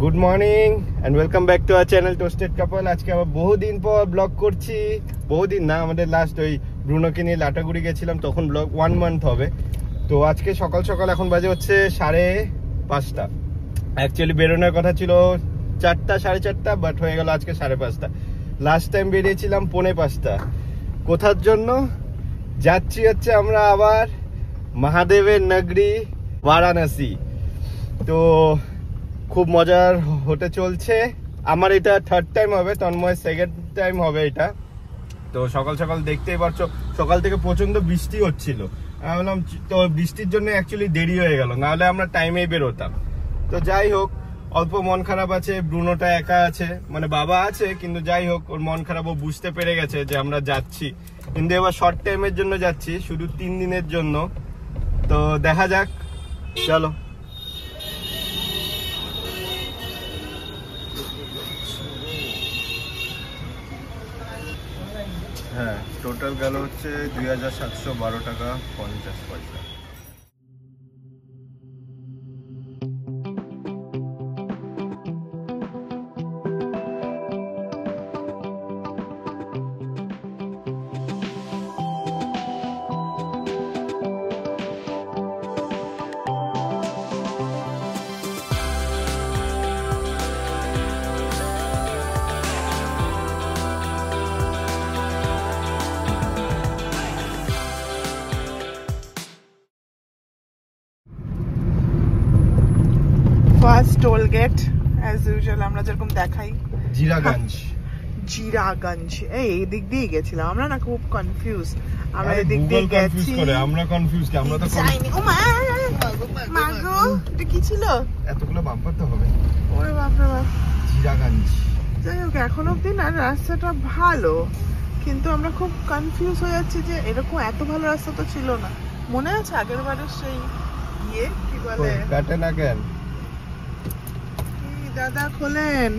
Good morning and welcome back to our channel toasted couple. আজকে আবার বহুদিন পর ব্লগ করছি। বহুদিন না, আমাদের লাস্ট ওই ব্রুনোকে নিয়ে লাটাগুড়ি গেছিলাম, তখন ব্লগ 1 মান্থ হবে। তো আজকে সকাল সকাল এখন বাজে হচ্ছে 5:30। অ্যাকচুয়ালি বেরোনোর কথা ছিল 4টা 4:30, বাট হয়ে গেল আজকে 5:30। লাস্ট টাইম বেরিয়েছিলাম 4:45। কোথার জন্য যাচ্ছি হচ্ছে আমরা আবার মহাদেবের নগরী বারাণসী। তো খুব মজার হতে চলছে। আমার এটা 3rd টাইম হবে, তন্ময় 2nd টাইম হবে এটা। তো সকাল সকাল দেখতেই পারছো, সকাল থেকে প্রচন্ড বৃষ্টি হচ্ছিল। আমি বললাম তো বৃষ্টির জন্য অ্যাকচুয়ালি দেরি হয়ে গেল, নাহলে আমরা টাইমেই বেরোতাম। তো যাই হোক, অল্প মন খারাপ আছে, ব্রুনোটা একা আছে, মানে বাবা আছে, কিন্তু যাই হোক ওর মন খারাপ, ও বুঝতে পেরে গেছে যে আমরা যাচ্ছি, কিন্তু এবার শর্ট টাইমের জন্য যাচ্ছি, শুধু 3 দিনের জন্য। তো দেখা যাক, চলো। হ্যাঁ, টোটাল গেল হচ্ছে 2712 টাকা 50 পয়সা। First toll gate as usual আমরা যেরকম দেখাই, জিরাগঞ্জ। এই দিক দিয়ে গেছিলাম আমরা, না খুব কনফিউজ। আমরা এই দিক দিয়ে গেছি, আমরা কনফিউজ কি? আমরা তো যাইনি। ও মা মাগো, এটা কি ছিল? এতগুলো বাম্পার তো হবে। ওরে বাপ রে বাপ, জিরাগঞ্জ। যাই হোক, এখন অব্দি না রাস্তাটা ভালো, কিন্তু আমরা খুব কনফিউজ হয়ে যাচ্ছি যে এরকম এত ভালো রাস্তা তো ছিল না। মনে আছে আগের বারের সেই কি বলে, কাটে না কেন? দাদা খোলেন,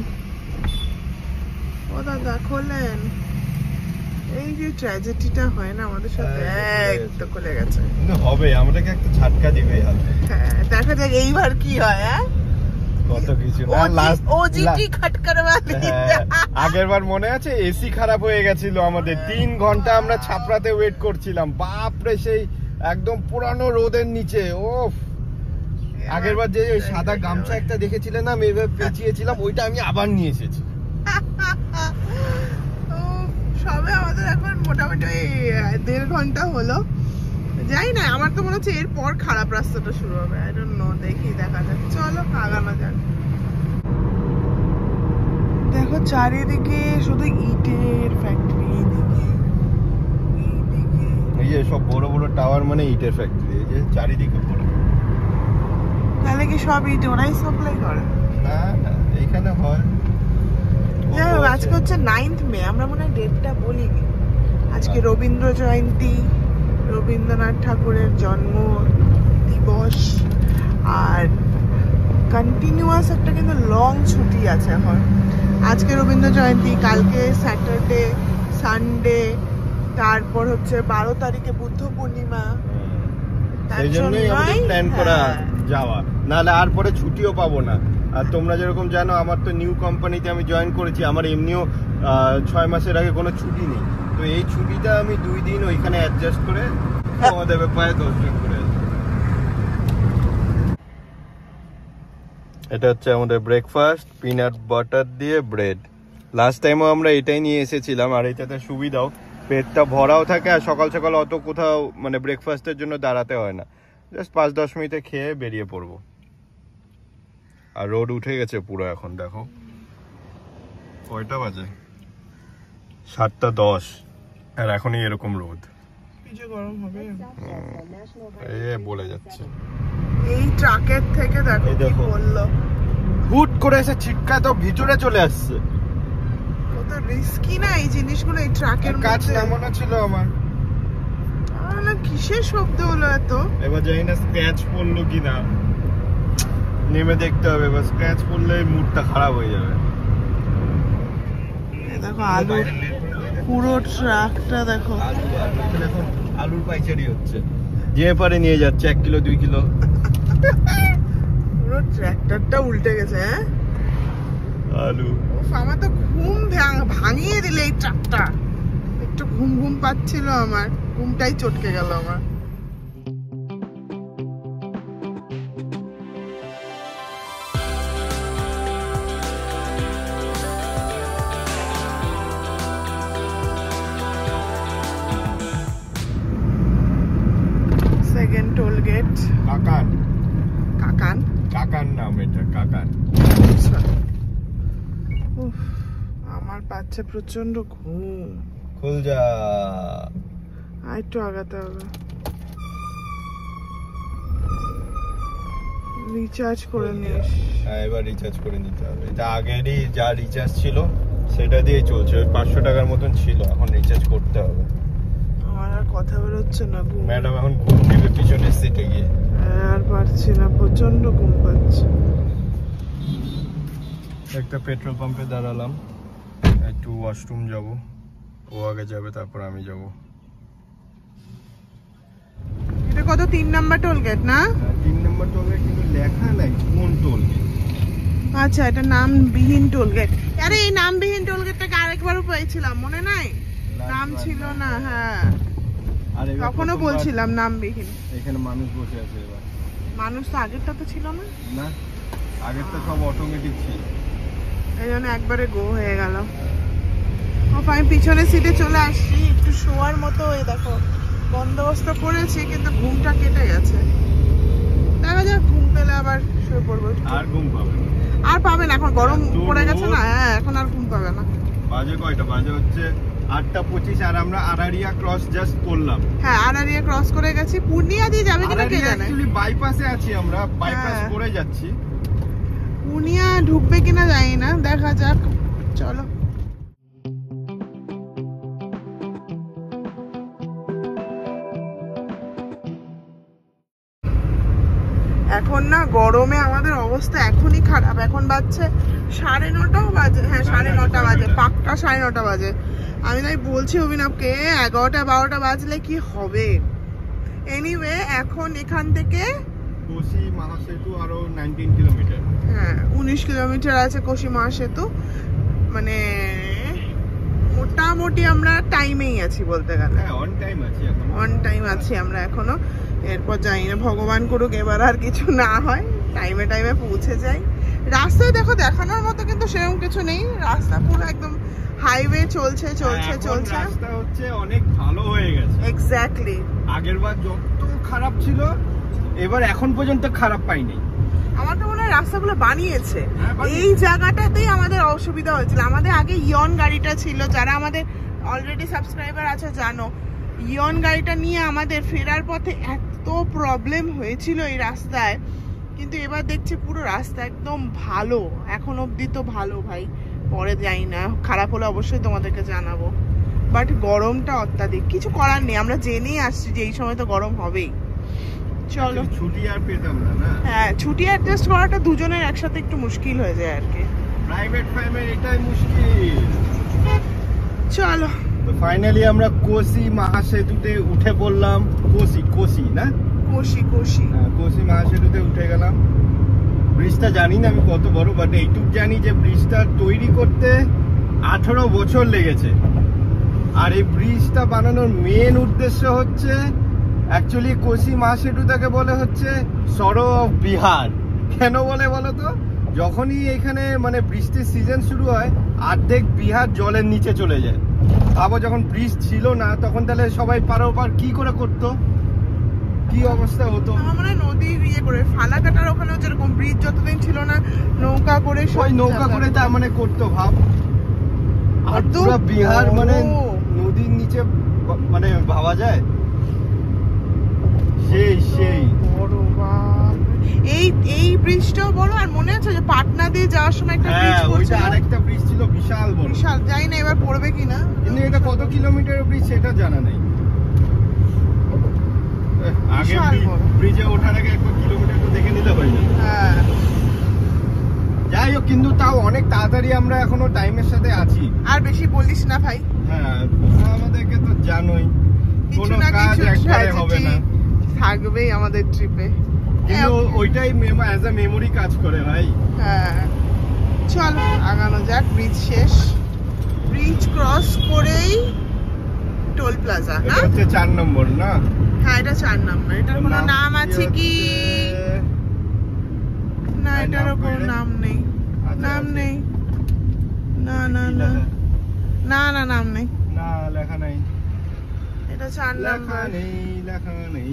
ও দাদা খোলেন। এই যে ট্র্যাজেডিটা হয় না আমাদের সাথে, তো খুলে গেছে। হবে, আমাদেরকে একটা ঝাটকা দিবে হাতে। হ্যাঁ, দেখা যাক এইবার কি হয়। কত কিছু না, লাস্ট ওজিটি খটকার वाली। আগেরবার মনে আছে এসি খারাপ হয়ে গেছিল আমাদের, 3 ঘন্টা আমরা ছাপড়াতে ওয়েট করছিলাম। বাপরে, সেই একদম পুরানো রোদের নিচে। ওফ, আগেরবার যে সাদা গামছা একটা দেখেছিলেন না, আমি এবার পেঁচিয়েছিলাম, ওইটা আমি আবার নিয়ে এসেছি। সবে আমাদের এখন মোটামুটি 1.5 ঘন্টা হলো। যাই না, আমার তো মনে হচ্ছে এরপর খারাপ রাস্তাটা শুরু হবে। আই ডোন্ট নো, দেখি, দেখা যাক। চলো আগানো যাক। দেখো চারিদিকে শুধু ইটের ফ্যাক্টরি, এই যে সব বড় বড় টাওয়ার মানে ইটের ফ্যাক্টরি, এই যে চারিদিকে বড়। তাহলে কি সব ইট ওরাই সাপ্লাই করে? না না, এইখানে হয়। যাই হোক, আজকে হচ্ছে 9th মে, আমরা মনে হয় ডেটটা বলিনি। আজকে রবীন্দ্র জয়ন্তী, রবীন্দ্রনাথ ঠাকুরের জন্ম দিবস। আর কন্টিনিউয়াস একটা কিন্তু লং ছুটি আছে এখন। আজকে রবীন্দ্র জয়ন্তী, কালকে স্যাটারডে, সানডে, তারপর হচ্ছে 12 তারিখে বুদ্ধ পূর্ণিমা। সেই জন্যই আমাদের প্ল্যান করা যাওয়া, নাহলে আর পরে ছুটিও পাবো না। আর তোমরা যেরকম জানো, আমার তো নিউ কোম্পানিতে আমি জয়েন করেছি, আমার এমনিও 6 মাসের আগে কোনো ছুটি নেই। তো এই ছুটিটা আমি 2 দিন ওইখানে অ্যাডজাস্ট করে আমাদের ব্যাপারে 10 দিন করে। এটা হচ্ছে আমাদের ব্রেকফাস্ট, পিনাট বাটার দিয়ে ব্রেড। লাস্ট টাইমও আমরা এটাই নিয়ে এসেছিলাম, আর এটাতে সুবিধাও, পেটটা ভরাও থাকে, আর সকাল সকাল অত কোথাও মানে ব্রেকফাস্টের জন্য দাঁড়াতে হয় না। জাস্ট 5-10 মিনিটে খেয়ে বেরিয়ে পড়বো। আর রোদ উঠে গেছে পুরো, এখন দেখো কয়টা বাজে, 7:10, আর এখনই এরকম রোদ। গরম হবে, বলে যাচ্ছে। এই ট্রাকের থেকে দেখো কি বললো, হুট করে এসে ছিটকা তো ভিতরে চলে আসছে। কত রিস্কি না এই জিনিসগুলো, এই ট্রাকের কাজ নামানো ছিল আমার। না কিসের শব্দ হলো এত? এবার জানি না স্ক্র্যাচ পড়লো কিনা, নেমে দেখতে হবে। এবার স্ক্র্যাচ পড়লে মুডটা খারাপ হয়ে যাবে। দেখো আলু, পুরো ট্রাকটা দেখো, আলুর পাইচারি হচ্ছে। যে পারে নিয়ে যাচ্ছে 1 কিলো 2 কিলো। পুরো ট্র্যাক্টরটা উল্টে গেছে। আলু। উফ, আমার তো ঘুম ভাঙিয়ে দিলে এই ট্রাকটা। একটু ঘুম ঘুম পাচ্ছিল, আমার ঘুমটাই চটকে গেল আমার। Second toll gate Kakan. Kakan Kakan নাম এটা, কাকান। আচ্ছা। উফ, আমার পাচ্ছে প্রচন্ড ঘুম। খুল যা। আর একটু আগাতে হবে। রিচার্জ করে নিস। হ্যাঁ, এবার রিচার্জ করে নিতে হবে। এটা আগেরই যা রিচার্জ ছিল সেটা দিয়ে চলছে, ওই 500 টাকার মতন ছিল, এখন রিচার্জ করতে হবে। আমার আর কথা বেরোচ্ছে না, ঘুম। ম্যাডাম এখন ঘুম দিবে পিছনের সিটে গিয়ে। আর পারছি না, প্রচন্ড ঘুম পাচ্ছে। একটা পেট্রোল পাম্পে দাঁড়ালাম, একটু ওয়াশরুম যাব। ও আগে যাবে, তারপর আমি যাব। এটা কত, 3 নাম্বার টোল গেট না? 3 নম্বর টোল গেট, কিন্তু লেখা নাই কোন টোল গেট। আচ্ছা, এটা নামবিহীন টোল গেট। আরে এই নামবিহীন টোল গেটটাকে আরেকবারও পেয়েছিলাম, মনে নাই? নাম ছিল না। হ্যাঁ, আর তখনও বলছিলাম নামবিহীন। এখানে মানুষ বসে আছে এবার। মানুষ তো আগেরটা তো ছিল না। না, আগেরটা সব অটোমেটিক ছিল। এই জন্য একবারে গো হয়ে গেল। আমি পিছনের সিটে চলে আসছি, একটু শোয়ার মতো। এই দেখো বন্দোবস্ত করেছি, কিন্তু ঘুমটা কেটে গেছে। দেখা যাক, ঘুম পেলে আবার শুয়ে পড়বো। আর ঘুম পাবে না। আর পাবে না, এখন গরম পড়ে গেছে না। হ্যাঁ, এখন আর ঘুম পাবে না। বাজে কয়টা? বাজে হচ্ছে 8:25, আর আমরা আরারিয়া ক্রস জাস্ট করলাম। হ্যাঁ, আরারিয়া ক্রস করে গেছি। পূর্ণিয়া দিয়ে যাবে কিনা কে জানে। অ্যাকচুয়ালি বাইপাসে আছি আমরা, বাইপাস হ্যাঁ। করে যাচ্ছি। পূর্ণিয়া ঢুকবে কিনা জানি না, দেখা যাক। চলো। এখন না গরমে আমাদের অবস্থা এখনই খারাপ। এখন বাজছে 9:30 বাজে। হ্যাঁ, 9:30 বাজে, পাক্কা 9:30 বাজে। আমি তাই বলছি অভিনবকে, 11টা-12টা বাজলে কি হবে। এনিওয়ে, এখন এখান থেকে কোসি মহাসেতু আরো 19 কিলোমিটার। হ্যাঁ, 19 কিলোমিটার আছে কোসি মহাসেতু। মানে মোটামুটি আমরা টাইমেই আছি বলতে গেলে। হ্যাঁ, অন টাইম আছি এখন। অন টাইম আছি আমরা এখনো। এরপর জানি না, ভগবান করুক এবার আর কিছু না হয়, টাইমে টাইমে পৌঁছে যাই। রাস্তায় দেখো দেখানোর মতো কিন্তু সেরকম কিছু নেই। রাস্তা পুরো একদম হাইওয়ে চলছে চলছে চলছে। রাস্তা হচ্ছে অনেক ভালো হয়ে গেছে। এক্স্যাক্টলি। আগের বার যত খারাপ ছিল, এবার এখন পর্যন্ত খারাপ পাইনি। আমার তো মনে হয় রাস্তাগুলো বানিয়েছে। হ্যাঁ, বানিয়েছে। এই জায়গাটাতেই আমাদের অসুবিধা হয়েছিল। আমাদের আগে ইয়ন গাড়িটা ছিল, যারা আমাদের অলরেডি সাবস্ক্রাইবার আছে জানো। ইয়ন গাড়িটা নিয়ে আমাদের ফেরার পথে এত প্রবলেম হয়েছিল এই রাস্তায়। কিন্তু এবার দেখছি পুরো রাস্তা একদম ভালো, এখন অবধি তো ভালো ভাই। পরে যাই না, খারাপ হলে অবশ্যই তোমাদেরকে জানাবো। বাট গরমটা অত্যাধিক, কিছু করার নেই। আমরা জেনেই আসছি যে এই সময় তো গরম হবেই। চলো। ছুটি আর পেতাম না। না, হ্যাঁ, ছুটি অ্যাডজাস্ট করাটা দুজনের একসাথে একটু মুশকিল হয়ে যায় আর কি। প্রাইভেট ফার্মের এটাই মুশকিল। চলো। তো ফাইনালি আমরা কোসি মহাসেতুতে উঠে পড়লাম। কোসি না, কোসি কোসি মহাসেতুতে উঠে গেলাম। ব্রিজটা জানি না আমি কত বড়, বাট এইটুক জানি যে ব্রিজটা তৈরি করতে 18 বছর লেগেছে। আর এই ব্রিজটা বানানোর মেন উদ্দেশ্য হচ্ছে, অ্যাকচুয়ালি কোসি মহাসেতুটাকে বলে হচ্ছে সরো অফ বিহার। কেন বলে বলো তো? যখনই এখানে মানে বৃষ্টির সিজন শুরু হয়, অর্ধেক বিহার জলের নিচে চলে যায়। আবার যখন ব্রিজ ছিল না, তখন তাহলে সবাই পারাপার কি করে করতো, কি অবস্থা হতো। আমার মনে হয় নদীর ইয়ে করে ফালাকাটার ওখানেও যেরকম ব্রিজ যতদিন ছিল না, নৌকা করে ওই নৌকা করে তার মানে করতো ভাব। আর পুরো বিহার মানে নদীর নিচে মানে ভাবা যায়। সেই এই ব্রিজটাও বড়। আর মনে আছে যে পাটনা দিয়ে যাওয়ার সময় একটা ব্রিজ ওইটা আরেকটা ব্রিজ ছিল বিশাল বড়। বিশাল, জানি না এবার পড়বে কিনা। কিন্তু এটা কত কিলোমিটার ব্রিজ সেটা জানা নেই। আগে ব্রিজে ওঠার আগে 1 কিলোমিটার তো দেখে নিতে হয়। হ্যাঁ, যাই হোক, কিন্তু তাও অনেক তাড়াতাড়ি আমরা এখনো টাইমের সাথে আছি। আর বেশি বলিস না ভাই। হ্যাঁ, আমাদেরকে তো জানোই, কিছু কোনো না কাজ কিছু একবারে হবে না, থাকবেই আমাদের ট্রিপে। কিন্তু ওইটাই অ্যাজ আ মেমোরি কাজ করে ভাই। হ্যাঁ, চলো আগানো যাক। ব্রিজ শেষ, ব্রিজ ক্রস করেই টোল প্লাজা। এটা হচ্ছে 4 নম্বর না? হ্যাঁ এটা 4 নম্বর। এটার কোনো নাম আছে কি? না এটারও কোনো নাম নেই। নাম নেই। না না না না না নাম নেই। না লেখা নাই। এটা 4 নম্বর। লেখা নেই।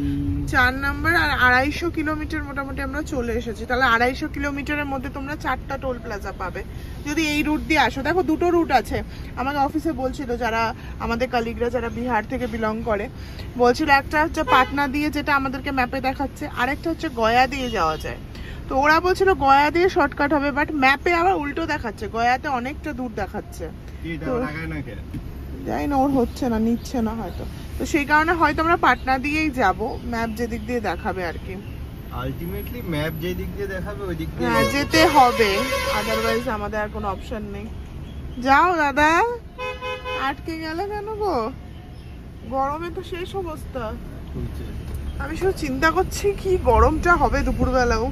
4 নম্বর আর 250 কিলোমিটার মোটামুটি আমরা চলে এসেছি। তাহলে 250 কিলোমিটারের মধ্যে তোমরা 4টা টোল প্লাজা পাবে যদি এই রুট দিয়ে আসো। দেখো দুটো রুট আছে। আমাকে অফিসে বলছিল যারা আমাদের কলিগরা যারা বিহার থেকে বিলং করে, বলছিল একটা হচ্ছে পাটনা দিয়ে যেটা আমাদেরকে ম্যাপে দেখাচ্ছে, আরেকটা হচ্ছে গয়া দিয়ে যাওয়া যায়। তো ওরা বলছিল গয়া দিয়ে শর্টকাট হবে, বাট ম্যাপে আবার উল্টো দেখাচ্ছে, গয়াতে অনেকটা দূর দেখাচ্ছে। জানি না ওর হচ্ছে না, নিচ্ছে না হয়তো, তো সেই কারণে হয়তো আমরা পাটনা দিয়েই যাব। ম্যাপ যেদিক দিয়ে দেখাবে আর কি, আলটিমেটলি ম্যাপ যে দিক দিয়ে দেখাবে ওই দিক দিয়ে যেতে হবে, আদারওয়াইজ আমাদের আর কোনো অপশন নেই। যাও দাদা, আটকে গেলে কেন গো? গরমে তো শেষ অবস্থা। আমি শুধু চিন্তা করছি কি গরমটা হবে দুপুরবেলাও।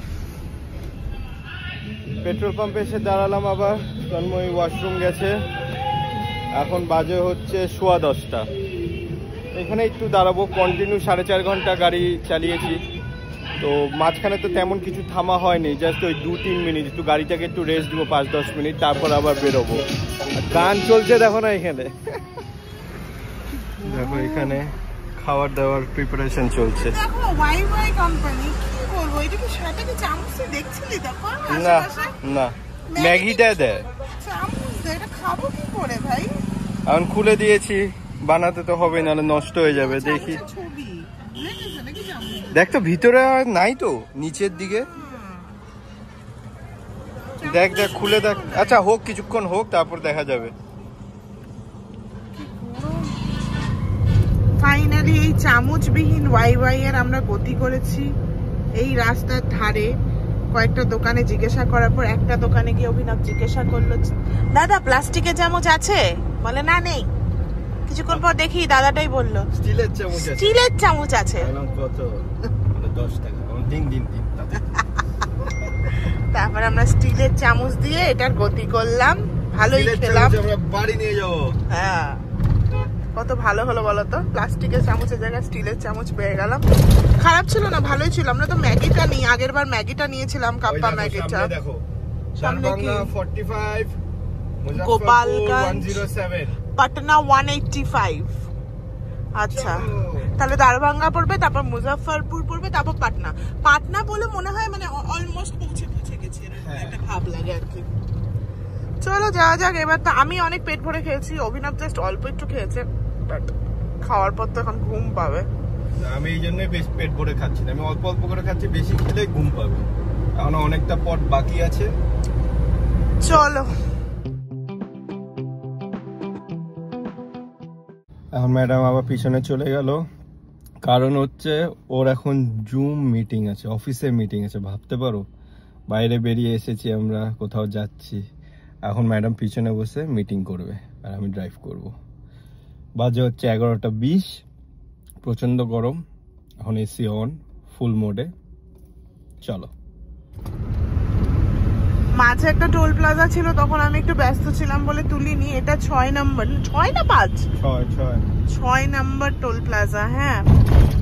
পেট্রোল পাম্পে এসে দাঁড়ালাম, আবার তন্ময় ওয়াশরুম গেছে। এখন বাজে হচ্ছে 10:15। এখানে একটু দাঁড়াবো, কন্টিনিউ 4.5 ঘন্টা গাড়ি চালিয়েছি, তো মাঝখানে তো তেমন কিছু থামা হয়নি, জাস্ট ওই 2-3 মিনিট একটু গাড়িটাকে একটু রেস্ট দিব, 5-10 মিনিট, তারপর আবার বেরোবো। গান চলছে দেখো না এখানে, দেখো এখানে খাবার দাবার প্রিপারেশন চলছে। দেখো ওয়াই ওয়াই কোম্পানি, কি বলবো, এটা কি সেটা কি চামচ দেখছিলি? দেখো না না, ম্যাগিটা দেয় চামচ, এটা খাবো কি করে ভাই? এখন খুলে দিয়েছি, বানাতে তো হবে, নাহলে নষ্ট হয়ে যাবে। দেখি, দেখ তো ভিতরে নাই তো, নিচের দিকে দেখ, দেখ খুলে দেখ। আচ্ছা হোক, কিছুক্ষণ হোক, তারপর দেখা যাবে। ফাইনালি এই চামচবিহীন ওয়াই ওয়াই এর আমরা গতি করেছি। এই রাস্তার ধারে কয়েকটা দোকানে জিজ্ঞাসা করার পর একটা দোকানে গিয়ে অভিনব জিজ্ঞাসা করলো, দাদা প্লাস্টিকের চামচ আছে? বলে না নেই। কিছুক্ষণ পর দেখি দাদাটাই বললো স্টিলের চামচ আছে। স্টিলের চামচ আছে। কত? 10 টাকা। দিন দিন দিন। তারপর আমরা স্টিলের চামচ দিয়ে এটার গতি করলাম, ভালোই খেলাম। আমরা বাড়ি নিয়ে যাবো। হ্যাঁ, কত ভালো হলো বলো তো, প্লাস্টিকের চামচের জায়গায় স্টিলের চামচ পেয়ে গেলাম। খারাপ ছিল না, ভালোই ছিল। আমরা তো ম্যাগিটা নিই, আগের বার ম্যাগিটা নিয়েছিলাম, কাপ্পা ম্যাগিটা। দেখো সামনে কি? 45, গোপালগঞ্জ 107, পাটনা 185। আচ্ছা, তাহলে দারভাঙ্গা পড়বে, তারপর মুজাফফরপুর পড়বে, তারপর পাটনা। পাটনা বলে মনে হয় মানে অলমোস্ট পৌঁছে গেছি, একটা ভাব লাগে আর কি। চলো যাওয়া যাক এবার। তো আমি অনেক পেট ভরে খেয়েছি, অভিনব জাস্ট অল্প একটু খেয়েছে, বাট খাওয়ার পর তো এখন ঘুম পাবে। আমি এই জন্যই বেশ পেট ভরে খাচ্ছি না, আমি অল্প অল্প করে খাচ্ছি, বেশি খেলে ঘুম পাবে। এখন অনেকটা পথ বাকি আছে, চলো। এখন ম্যাডাম আবার পিছনে চলে গেল, কারণ হচ্ছে ওর এখন জুম মিটিং আছে, অফিসে মিটিং আছে, ভাবতে পারো। বাইরে বেরিয়ে এসেছি আমরা, কোথাও যাচ্ছি, এখন ম্যাডাম পিছনে বসে মিটিং করবে আর আমি ড্রাইভ করব। বাজে হচ্ছে 11:20, প্রচন্ড গরম, এখন এসি অন, ফুল মোডে। চলো। মাঝে একটা টোল প্লাজা ছিল, তখন আমি একটু ব্যস্ত ছিলাম বলে তুলিনি। এটা 6 নম্বর, 6 না 5? 6 নম্বর টোল প্লাজা। হ্যাঁ,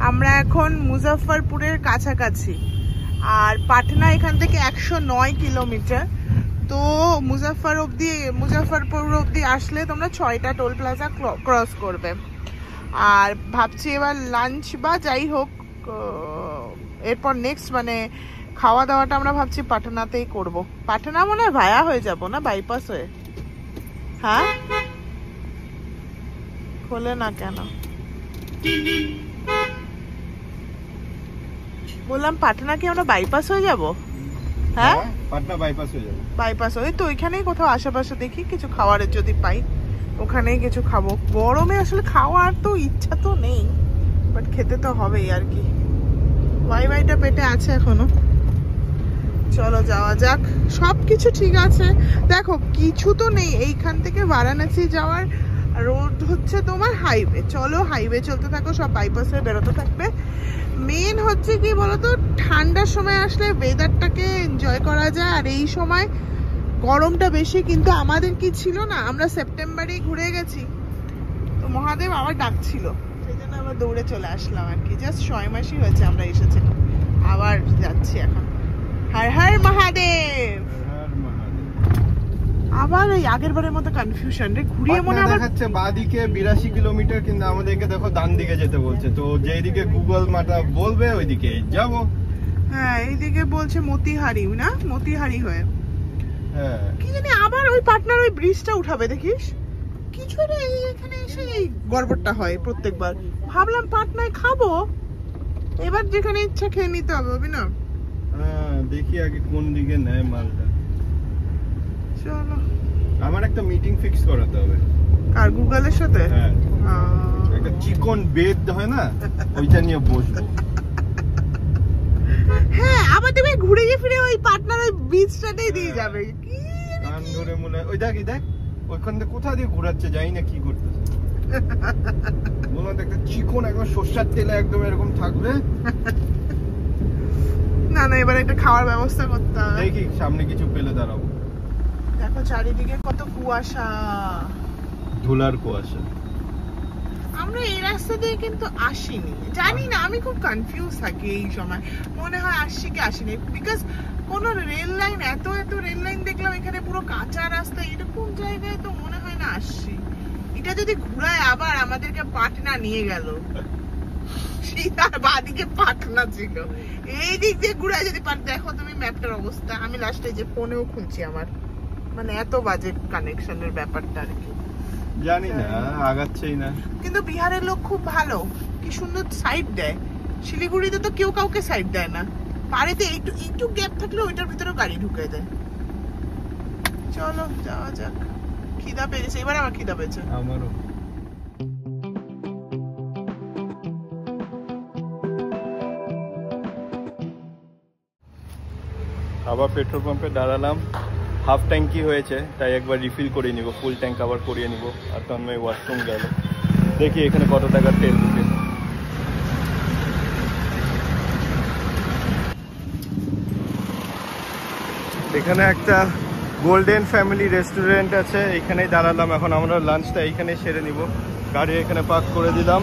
আমরা এখন মুজাফফরপুরের কাছাকাছি, আর পাটনা এখান থেকে 109 কিলোমিটার। তো মুজাফফরপুর অব্দি আসলে তোমরা 6টা টোল প্লাজা ক্রস করবে। আর ভাবছি এবার লাঞ্চ বা যাই হোক, এরপর নেক্সট মানে খাওয়া দাওয়াটা আমরা ভাবছি পাটনাতেই করব। পাটনা মনে হয় ভায়া হয়ে যাব না, বাইপাস হয়ে। হ্যাঁ, খোলে না কেন? বললাম পাটনা কি আমরা বাইপাস হয়ে যাব? হ্যাঁ, পাটনা বাইপাস হয়ে যাবে। বাইপাস হয়ে তো ওইখানেই কোথাও আশেপাশে দেখি কিছু খাবারের যদি পাই, ওখানেই কিছু খাবো। গরমে আসলে খাওয়ার তো ইচ্ছা তো নেই, বাট খেতে তো হবেই আর কি। ওয়াইটা পেটে আছে এখনো। চলো যাওয়া যাক, সবকিছু ঠিক আছে। দেখো কিছু তো নেই, এইখান থেকে বারাণসী যাওয়ার রোড হচ্ছে তোমার হাইওয়ে। চলো হাইওয়ে চলতে থাকো, সব বাইপাস হয়ে বেরোতে থাকবে। মেন হচ্ছে কি বলতো, ঠান্ডার সময় আসলে ওয়েদারটাকে এনজয় করা যায়, আর এই সময় গরমটা বেশি, কিন্তু আমাদের কি ছিল না, আমরা সেপ্টেম্বরেই ঘুরে গেছি, তো মহাদেব আবার ডাকছিল, সেই জন্য আমরা দৌড়ে চলে আসলাম আর কি। জাস্ট 6 মাসই হয়েছে আমরা এসেছিলাম, আবার যাচ্ছি এখন। হর হর মহাদেব। আবার ওই আগের বারের মতো কনফিউশন রে, ঘুরিয়ে মনে আবার দেখাচ্ছে বাঁদিকে 82 কিলোমিটার, কিন্তু আমাদেরকে দেখো ডান দিকে যেতে বলছে, তো যেদিকে গুগল ম্যাপটা বলবে ওইদিকে যাব। হ্যাঁ এইদিকে বলছে মতিহারি, না মতিহারি হয়ে হ্যাঁ কি জানি আবার ওই পার্টনার ওই ব্রিজটা উঠাবে, দেখিস কিছু রে। এখানে এসে এই গড়বড়টা হয় প্রত্যেকবার। ভাবলাম পাটনায় খাবো, এবার যেখানে ইচ্ছা খেয়ে নিতে হবে না। হ্যাঁ দেখি আগে কোন দিকে নেয় মালটা। চলো, আমার একটা মিটিং ফিক্স করাতে হবে। আর গুগলের সাথে হ্যাঁ একটা চিকন বেদ হয় না, ওইটা নিয়ে বসবো। হ্যাঁ আবার তুমি ঘুরে গিয়ে ফিরে ওই পার্টনার ওই বিচটাতেই দিয়ে যাবে। কি কান ধরে মনে ওই দেখ ওইখান থেকে কোথা দিয়ে ঘোরাচ্ছে, যাই না কি করতেছে। বলো একটা চিকন একদম সর্ষের তেলে একদম এরকম থাকবে। না না, এবার একটা খাওয়ার ব্যবস্থা করতে হবে। দেখি সামনে কিছু পেলে দাঁড়াবো। দেখো চারিদিকে কত কুয়াশা, ধুলার কুয়াশা। আমরা এই রাস্তা দিয়ে কিন্তু আসিনি, জানি না, আমি খুব কনফিউজ থাকি এই সময়, মনে হয় আসছি কি আসিনি, বিকজ কোন রেল লাইন, এত রেল লাইন দেখলাম, এখানে পুরো কাঁচা রাস্তা, এরকম জায়গায় তো মনে হয় না আসছি। এটা যদি ঘুরায় আবার আমাদেরকে পাটনা নিয়ে গেল, সীতার বাদিকে পাটনা ছিল, এই দিক দিয়ে ঘুরায় যদি পাট। দেখো তুমি ম্যাপটার অবস্থা, আমি লাস্টে যে ফোনেও খুঁজছি, আমার মানে এত বাজে কানেকশনের ব্যাপারটা আর কি, জানি না আগাচ্ছেই না। কিন্তু বিহারের লোক খুব ভালো, কি সুন্দর সাইড দেয়। শিলিগুড়িতে তো কেউ কাউকে সাইড দেয় না, পাড়েতে একটু গ্যাপ থাকলে ওইটার ভিতরে গাড়ি ঢুকে দেয়। চলো যাওয়া যাক, খিদা পেয়েছে, এবার আমার খিদা পেয়েছে। আমারও। আবার পেট্রোল পাম্পে দাঁড়ালাম, হাফ ট্যাঙ্কি হয়েছে তাই একবার রিফিল করে নিব, ফুল ট্যাঙ্ক আবার করিয়ে নিব। আর তন্ময় ওয়াশরুম গেল, দেখি এখানে কত টাকার তেল ঢুকে। এখানে একটা গোল্ডেন ফ্যামিলি রেস্টুরেন্ট আছে, এখানেই দাঁড়ালাম। এখন আমরা লাঞ্চটা এইখানে সেরে নিব, গাড়ি এখানে পার্ক করে দিলাম।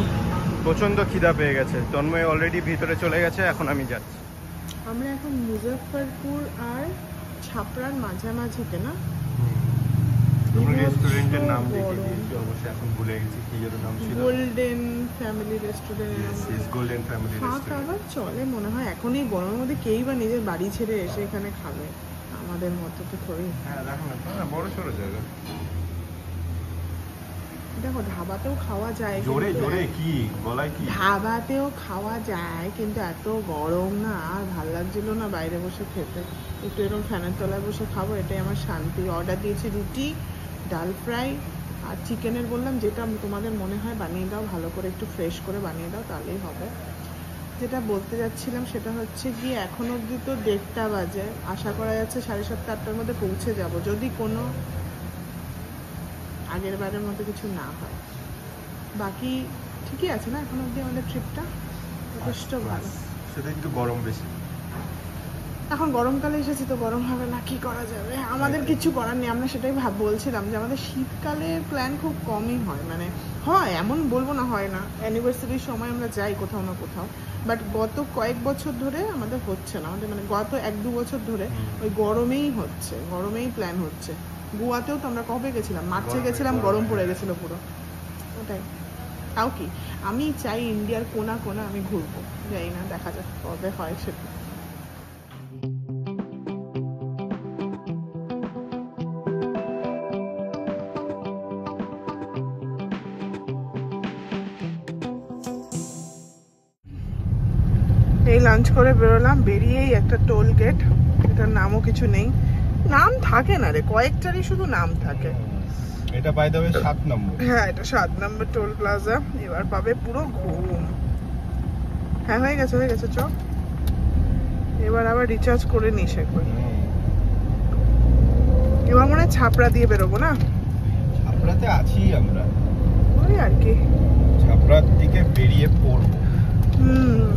প্রচন্ড খিদা পেয়ে গেছে, তন্ময় অলরেডি ভিতরে চলে গেছে, এখন আমি যাচ্ছি। আমরা এখন মুজফ্ফরপুর আর ছাপড়ার মাঝামাঝিতে, না রেস্টুরেন্টের নাম দেখে দিয়েছি অবশ্য, এখন ভুলে গেছি কি যেন নাম ছিল। Golden family restaurant. Golden family restaurant. খাবার চলে মনে হয়, এখন এই গরমের মধ্যে কেই বা নিজের বাড়ি ছেড়ে এসে এখানে খাবে, আমাদের মতো তো থোড়ি। হ্যাঁ দেখো না, বড় সড়ো জায়গা। দেখো ধাবাতেও খাওয়া যায়, জোরে জোরে কি গলায় কি, ধাবাতেও খাওয়া যায়, কিন্তু এত গরম না, আর ভাল লাগছিল না বাইরে বসে খেতে। একটু এরকম ফ্যানের তলায় বসে খাবো, এটাই আমার শান্তি। অর্ডার দিয়েছি রুটি, ডাল ফ্রাই আর চিকেনের বললাম যেটা তোমাদের মনে হয় বানিয়ে দাও, ভালো করে একটু ফ্রেশ করে বানিয়ে দাও, তাহলেই হবে। যেটা বলতে যাচ্ছিলাম সেটা হচ্ছে কি, এখন অবধি তো 1:30 বাজে, আশা করা যাচ্ছে 7:30 8টার মধ্যে পৌঁছে যাব, যদি কোনো আগের বারের মতো কিছু না হয়। বাকি ঠিকই আছে না এখন অবধি আমাদের ট্রিপটা, যথেষ্ট ভালো। সেটা একটু গরম বেশি, এখন গরমকালে এসেছি তো গরম হবে না, কি করা যাবে, আমাদের কিছু করার নেই। আমরা সেটাই বলছিলাম যে আমাদের শীতকালে প্ল্যান খুব কমই হয়, মানে হয় এমন বলবো না হয় না, অ্যানিভার্সারির সময় আমরা যাই কোথাও না কোথাও, বাট গত কয়েক বছর ধরে আমাদের হচ্ছে না, আমাদের মানে গত 1-2 বছর ধরে ওই গরমেই হচ্ছে, গরমেই প্ল্যান হচ্ছে। গোয়াতেও তো আমরা কবে গেছিলাম, মার্চে গেছিলাম, গরম পড়ে গেছিল পুরো, ওটাই। তাও কি আমি চাই ইন্ডিয়ার কোনা কোনা আমি ঘুরবো, যাই না, দেখা যাক কবে হয় সেটা। এই লাঞ্চ করে বেরোলাম, বেরিয়েই একটা টোল গেট, এটার নামও কিছু নেই, নাম থাকে না রে, কয়েকটারই শুধু নাম থাকে। এটা বাই দ্য ওয়ে 7 নম্বর। হ্যাঁ এটা 7 নম্বর টোল প্লাজা। এবার পাবে পুরো ঘুম। হ্যাঁ হয়ে গেছে চ, এবার আবার রিচার্জ করে নিস একবার। এবার মনে হয় ছাপড়া দিয়ে বেরোবো, না ছাপড়াতে আছি আমরা, ওই আর কি ছাপড়ার দিকে বেরিয়ে পড়বো।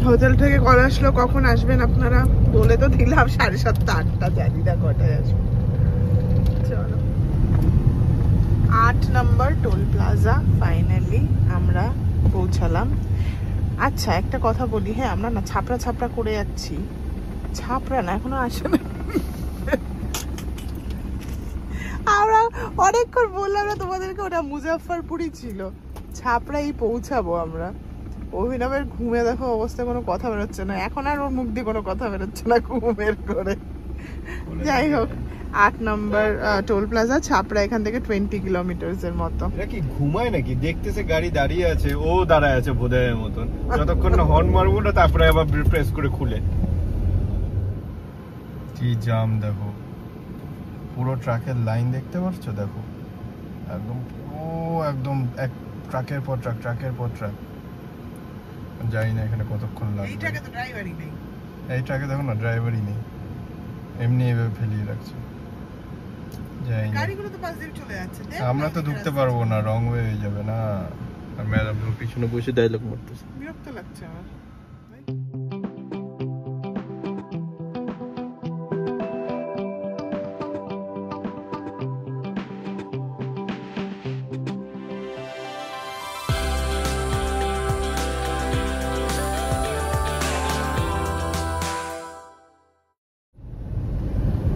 হোটেল থেকে কল আসলো কখন আসবেন আপনারা, বলে তো দিলাম 7:30 8টা, জানি না কটায় আসবে। চলো 8 নম্বর টোল প্লাজা ফাইনালি আমরা পৌঁছালাম। আচ্ছা একটা কথা বলি, হ্যাঁ আমরা না ছাপড়া ছাপড়া করে যাচ্ছি, ছাপড়া না এখনো আসে না। আমরা অনেকক্ষণ বললাম না তোমাদেরকে, ওটা মুজাফফরপুরই ছিল, ছাপড়াই পৌঁছাবো আমরা। অভিনবের ঘুমে দেখো অবস্থা, কোনো কথা বেরোচ্ছে না এখন, আর ওর মুখ দিয়ে কোনো কথা বেরোচ্ছে না ঘুমের করে। যাই হোক 8 নম্বর টোল প্লাজা ছাপড়া, এখান থেকে 20 কিলোমিটার্স এর মতো। এটা কি ঘুমায় নাকি? দেখতেছে গাড়ি দাঁড়িয়ে আছে, ও দাঁড়ায় আছে বোধহয় মতন, যতক্ষণ না হর্ন মারবো না তারপরে আবার প্রেস করে খুলে। কি জাম দেখো, পুরো ট্রাকের লাইন দেখতে পাচ্ছ, দেখো একদম একদম এক ট্রাকের পর ট্রাক, ট্রাকের পর ট্রাক। জানি না এখানে কতক্ষণ লাগবে। এই ট্রাকে তো ড্রাইভারই নেই, এই ট্রাকে দেখো না ড্রাইভারই নেই, এমনি এভাবে ফেলিয়ে রাখছে। যাই না, গাড়িগুলো তো পাশ দিয়ে চলে যাচ্ছে, আমরা তো ঢুকতে পারবো না, রং ওয়ে হয়ে যাবে না। আর ম্যাডাম পিছনে বসে ডায়লগ মারতেছে, বিরক্ত লাগছে আমার।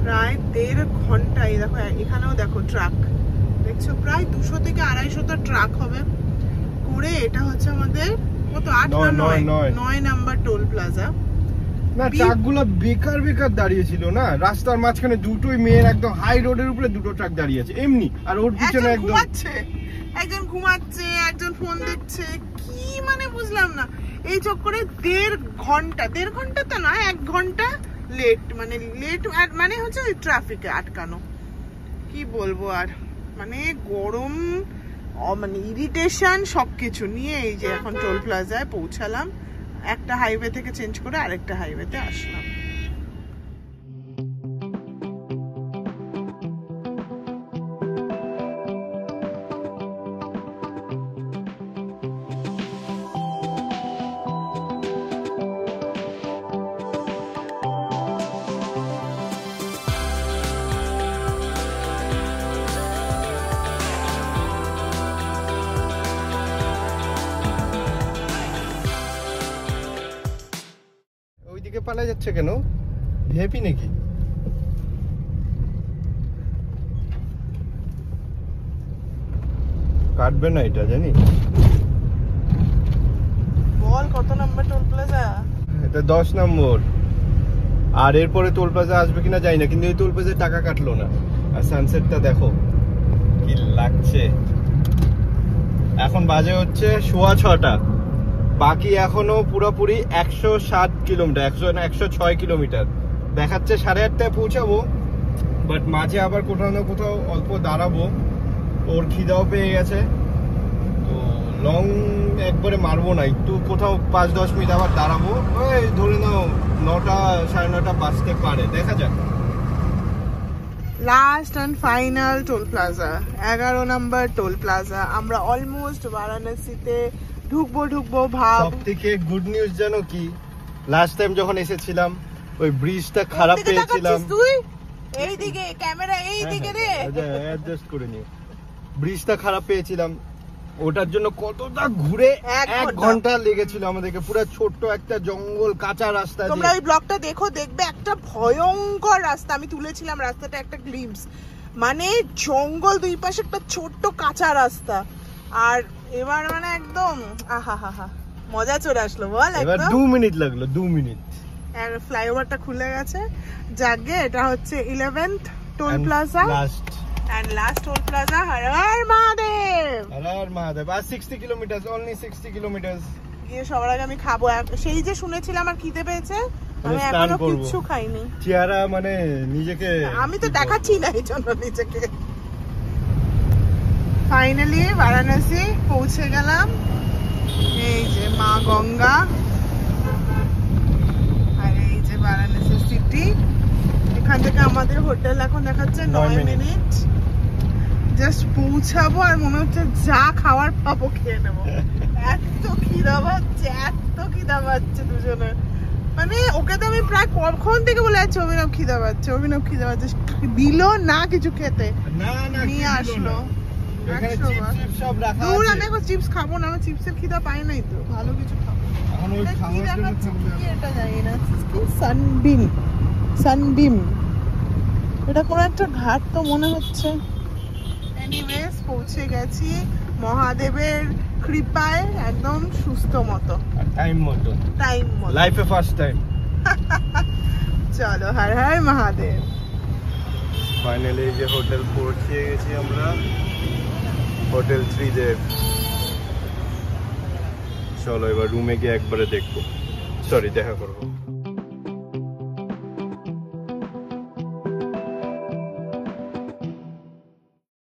প্রায় 1.5 ঘন্টায় দেখো, এখানেও দেখো ট্রাক দেখছো, প্রায় 200 থেকে 250টা ট্রাক হবে করে। এটা হচ্ছে আমাদের কত 8 না 9 নাম্বার টোল প্লাজা। না ট্রাকগুলো বেকার বেকার দাঁড়িয়ে ছিল না রাস্তার মাঝখানে, দুটোই মেয়ের একদম হাই রোডের উপরে দুটো ট্রাক দাঁড়িয়ে আছে এমনি, আর ওর পিছনে একদম একজন ঘুমাচ্ছে, একজন ফোন দেখছে, কি মানে বুঝলাম না। এই চক্করে 1.5 ঘন্টা তো না, 1 ঘন্টা লেট, মানে লেট মানে হচ্ছে ওই ট্রাফিকে আটকানো। কি বলবো আর, মানে গরম, মানে ইরিটেশন সবকিছু নিয়ে এই যে এখন টোল প্লাজায় পৌঁছালাম। একটা হাইওয়ে থেকে চেঞ্জ করে আরেকটা হাইওয়েতে আসলাম। ওইদিকে পালা যাচ্ছে কেন? ভিআইপি নাকি? কাটবে না এটা জানি। বল কত নাম্বার টোল প্লাজা? এটা 10 নম্বর। আর এরপরে টোল প্লাজা আসবে কিনা জানি না, কিন্তু এই টোল প্লাজায় টাকা কাটলো না। আর সানসেটটা দেখো কি লাগছে। এখন বাজে হচ্ছে 6:15, বাকি এখনো পুরোপুরি 107 কিলোমিটার, 106 কিলোমিটার দেখাচ্ছে। 8:30টায় পৌঁছাবো, বাট মাঝে আবার কোথাও না কোথাও অল্প দাঁড়াবো, ওর খিদাও পেয়ে গেছে, তো লং একবারে মারবো না, একটু কোথাও 5-10 মিনিট আবার দাঁড়াবো। ওই ধরে নাও 9টা 9:30 বাজতে পারে, দেখা যাক। Last and final toll plaza, 11 number toll plaza. আমরা অলমোস্ট বারাণসীতে ঢুকবো ভাব। সবথেকে গুড নিউজ জানো কি? লাস্ট টাইম যখন এসেছিলাম ওই ব্রিজটা খারাপ পেয়েছিলাম। তুই এইদিকে ক্যামেরা, এইদিকে রে, অ্যাডজাস্ট করে নিও। ব্রিজটা খারাপ পেয়েছিলাম, ওটার জন্য কতটা ঘুরে 1 ঘন্টা লেগেছিল আমাদেরকে, পুরো ছোট্ট একটা জঙ্গল কাঁচা রাস্তা। তোমরা ওই ব্লগটা দেখবে একটা ভয়ঙ্কর রাস্তা আমি তুলেছিলাম, রাস্তাটা একটা গ্লিম্পস, মানে জঙ্গল, দুই পাশে একটা ছোট্ট কাঁচা রাস্তা। আর এবার মানে একদম আহা মজা চলে আসলো বল। এবার 2 মিনিট লাগলো, 2 মিনিট। আর ফ্লাইওভারটা খুলে গেছে, যাকে এটা হচ্ছে 11th toll plaza and last toll plaza, Har Har Mahadev. Har Har Mahadev, 60 kilometers, only 60 kilometers. গিয়ে সবার আগে আমি খাবো, সেই যে শুনেছিলাম আর খিদে পেয়েছে, আমি এখনো কিচ্ছু খাইনি। চেহারা মানে নিজেকে, আমি তো দেখাচ্ছি না এই জন্য নিজেকে। ফাইনালি বারাণসী পৌঁছে গেলাম, এই যে মা গঙ্গা আর এই যে বারাণসী সিটি। এখান থেকে আমাদের হোটেল এখন দেখাচ্ছে 9 মিনিট, জাস্ট পৌঁছাবো আর মনে হচ্ছে যা খাওয়ার পাবো খেয়ে নেবো। এত খিদা পাচ্ছে দুজনে, মানে ওকে তো আমি প্রায় কখন থেকে বলে যাচ্ছি অভিনব খিদে পাচ্ছে, অভিনব খিদে পাচ্ছে, দিল না কিছু খেতে, না না নিয়ে আসলো। এখানে 100 চিপস বার। সব রাখা দূর, আছে আমি এখন চিপস খাবো না, আমার চিপসের খিদা পাই নাই তো, ভালো কিছু খাবো। এখন ওই এটা কি খাওয়ার জন্য দেখাচ্ছে, থাকবে কি এটা জানি না, কি সানবিম, সানবিম, এটা কোন একটা ঘাট তো মনে হচ্ছে। এনিওয়েজ পৌঁছে গেছি মহাদেবের কৃপায় একদম সুস্থ মতো, টাইম মতো, টাইম মতো। লাইফে ফার্স্ট টাইম। চলো, হর হর মহাদেব। ফাইনালি এই যে হোটেল পৌঁছে গেছি আমরা, হোটেল শ্রীদেব। চলো এবার রুমে গিয়ে একবারে দেখবো, সরি দেখা করবো।